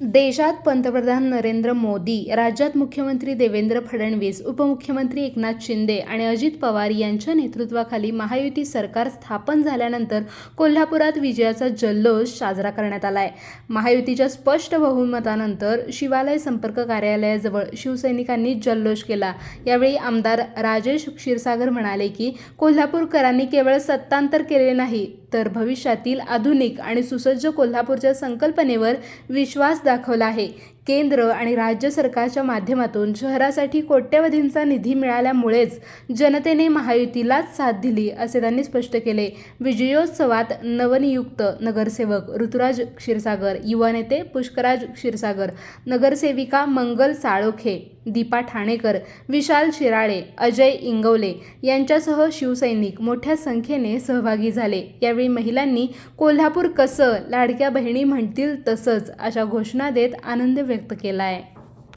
देशात पंतप्रधान नरेंद्र मोदी, राज्यात मुख्यमंत्री देवेंद्र फडणवीस, उपमुख्यमंत्री एकनाथ शिंदे आणि अजित पवार यांच्या नेतृत्वाखाली महायुती सरकार स्थापन झाल्यानंतर कोल्हापुरात विजयाचा जल्लोष साजरा करण्यात आला आहे. महायुतीच्या स्पष्ट बहुमतानंतर शिवालय संपर्क कार्यालयाजवळ शिवसैनिकांनी जल्लोष केला. यावेळी आमदार राजेश क्षीरसागर म्हणाले की कोल्हापूरकरांनी केवळ सत्तांतर केले नाही, तर भविष्यातील आधुनिक आणि सुसज्ज कोल्हापूरच्या संकल्पनेवर विश्वास दाखवला आहे. केंद्र आणि राज्य सरकारच्या माध्यमातून शहरासाठी कोट्यवधींचा निधी मिळाल्यामुळेच जनतेने महायुतीलाच साथ दिली, असे त्यांनी स्पष्ट केले. विजयोत्सवात नवनियुक्त नगरसेवक ऋतुराज क्षीरसागर, युवा नेते पुष्कराज क्षीरसागर, नगरसेविका मंगल साळोखे, दीपा ठाणेकर, विशाल शिराळे, अजय इंगवले यांच्यासह शिवसैनिक मोठ्या संख्येने सहभागी झाले. यावेळी महिलांनी कोल्हापूर कसं, लाडक्या बहिणी म्हणतील तसंच अशा घोषणा देत आनंद व्यक्त केला आहे.